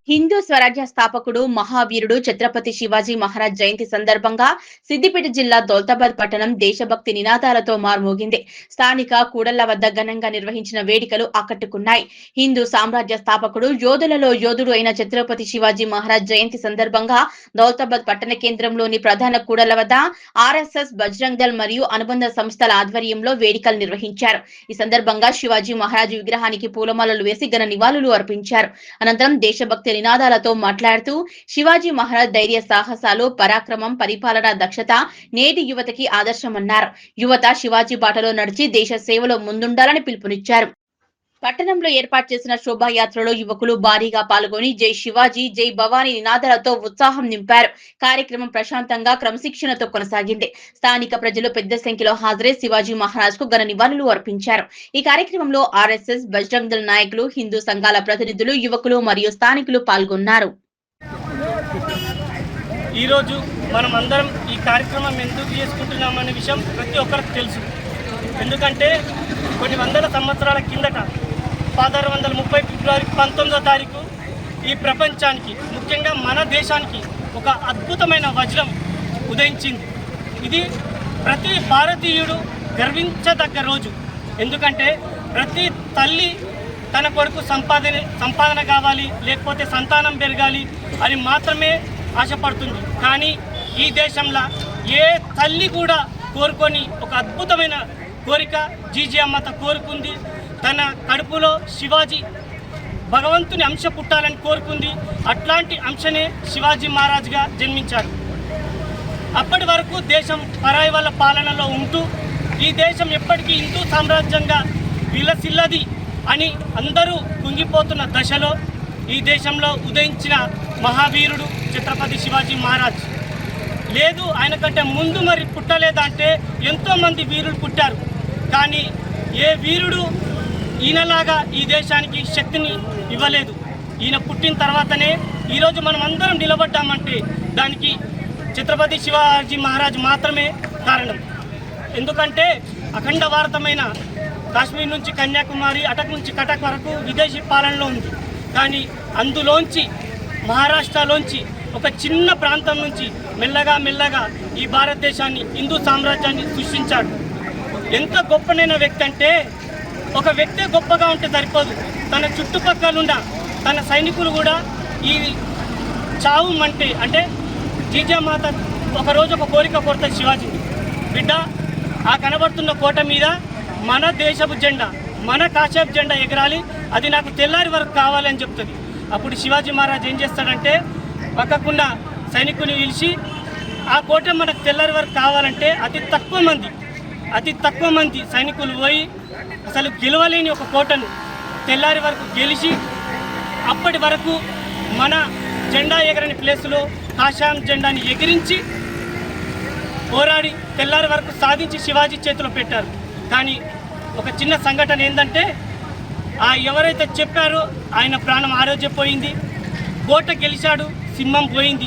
హిందూ స్వరాజ్య స్థాపకుడు మహావీరుడు ఛత్రపతి శివాజీ మహారాజ్ జయంతి సందర్భంగా సిద్దిపేట జిల్లా దౌలతాబాద్ పట్టణం దేశభక్తి నినాదాలతో మార్మోగింది. స్థానిక కూడళ్ల వద్ద ఘనంగా నిర్వహించిన వేడుకలు ఆకట్టుకున్నాయి. హిందూ సామ్రాజ్య స్థాపకుడు యోధులలో యోధుడు అయిన ఛత్రపతి శివాజీ మహారాజ్ జయంతి సందర్భంగా దౌలతాబాద్ పట్టణ కేంద్రంలోని ప్రధాన కూడళ్ల వద్ద ఆర్ఎస్ఎస్, బజరంగ్ దళ్ మరియు అనుబంధ సంస్థల ఆధ్వర్యంలో వేడుకలు నిర్వహించారు. ఈ సందర్భంగా శివాజీ మహారాజ్ విగ్రహానికి పూలమాలలు వేసి ఘన నివాళులు అర్పించారు. అనంతరం దేశభక్తి నినాదాలతో మాట్లాడుతూ శివాజీ మహారాజ్ ధైర్య సాహసాలు, పరాక్రమం, పరిపాలనా దక్షత నేటి యువతకి ఆదర్శమన్నారు. యువత శివాజీ బాటలో నడిచి దేశ సేవలో ముందుండాలని పిలుపునిచ్చారు. పట్టణంలో ఏర్పాటు చేసిన శోభాయాత్రలో యువకులు భారీగా పాల్గొని జై శివాజీ, జై భవానీ నినాదాలతో ఉత్సాహం నింపారు. కార్యక్రమం ప్రశాంతంగా, క్రమశిక్షణతో కొనసాగింది. స్థానిక ప్రజలు పెద్ద సంఖ్యలో హాజరై శివాజీ మహారాజ్ కు ఘన నివాళులు అర్పించారు. ఈ కార్యక్రమంలో ఆర్ఎస్ఎస్, బజరంగ్ దళ్ నాయకులు, హిందూ సంఘాల ప్రతినిధులు, యువకులు మరియు స్థానికులు పాల్గొన్నారు. ఈరోజు మనం అందరం ఈ కార్యక్రమం ఎందుకు చేసుకుంటున్నామనే విషయం ప్రతి ఒక్కరికి తెలుసు. ఎందుకంటే కొన్ని వందల సంవత్సరాల కిందట 1630 ఫిబ్రవరి 19వ తారీఖు ఈ ప్రపంచానికి, ముఖ్యంగా మన దేశానికి ఒక అద్భుతమైన వజ్రం ఉదయించింది. ఇది ప్రతి భారతీయుడు గర్వించదగ్గ రోజు. ఎందుకంటే ప్రతి తల్లి తన కొడుకు సంపాదన కావాలి, లేకపోతే సంతానం పెరగాలి అని మాత్రమే ఆశపడుతుంది. కానీ ఈ దేశంలో ఏ తల్లి కూడా కోరుకొని ఒక అద్భుతమైన కోరిక జీజీ అమ్మత కోరుకుంది. తన కడుపులో శివాజీ భగవంతుని అంశ పుట్టాలని కోరుకుంది. అట్లాంటి అంశనే శివాజీ మహారాజ్గా జన్మించారు. అప్పటి వరకు దేశం పరాయి వాళ్ళ పాలనలో ఉంటూ ఈ దేశం ఎప్పటికీ హిందూ సామ్రాజ్యంగా విలసిల్లది అని అందరూ కుంగిపోతున్న దశలో ఈ దేశంలో ఉదయించిన మహావీరుడు ఛత్రపతి శివాజీ మహారాజ్. లేదు ఆయన కంటే ముందు మరి పుట్టలేదంటే ఎంతోమంది వీరులు పుట్టారు. కానీ ఏ వీరుడు ఈయనలాగా ఈ దేశానికి శక్తిని ఇవ్వలేదు. ఈయన పుట్టిన తర్వాతనే ఈరోజు మనం అందరం నిలబడ్డామంటే దానికి ఛత్రపతి శివాజీ మహారాజ్ మాత్రమే కారణం. ఎందుకంటే అఖండ భారతమైన కాశ్మీర్ నుంచి కన్యాకుమారి, అటక్ నుంచి కటక్ వరకు విదేశీ పాలనలో ఉంది. కానీ అందులోంచి మహారాష్ట్రలోంచి ఒక చిన్న ప్రాంతం నుంచి మెల్లగా ఈ భారతదేశాన్ని, హిందూ సామ్రాజ్యాన్ని సృష్టించాడు. ఎంత గొప్పనైన వ్యక్తి అంటే, ఒక వ్యక్తే గొప్పగా ఉంటే సరిపోదు, తన చుట్టుపక్కలున్న తన సైనికులు కూడా ఈ చావు అంటే జీజామాత ఒకరోజు ఒక కోరిక కోరుతుంది శివాజీ, బిడ్డ ఆ కనబడుతున్న కోట మీద మన దేశపు జెండా, మన కాశ్యప్ జెండా ఎగరాలి, అది నాకు తెల్లారి వరకు కావాలని చెప్తుంది. అప్పుడు శివాజీ మహారాజ్ ఏం చేస్తాడంటే పక్కకున్న సైనికుని పిలిచి ఆ కోట మనకు తెల్లారి వరకు కావాలంటే అతి తక్కువ మంది సైనికులు పోయి అసలు గెలవలేని ఒక కోటను తెల్లారి వరకు గెలిచి అప్పటి వరకు మన జెండా ఎగరని ప్లేసులో కాషాయం జెండాని ఎగిరించి పోరాడి తెల్లారి వరకు సాధించి శివాజీ చేతిలో పెట్టారు. కానీ ఒక చిన్న సంఘటన ఏంటంటే ఎవరైతే చెప్పారో ఆయన ప్రాణం ఆరోగ్యం పోయింది. కోట గెలిచాడు, సింహం పోయింది.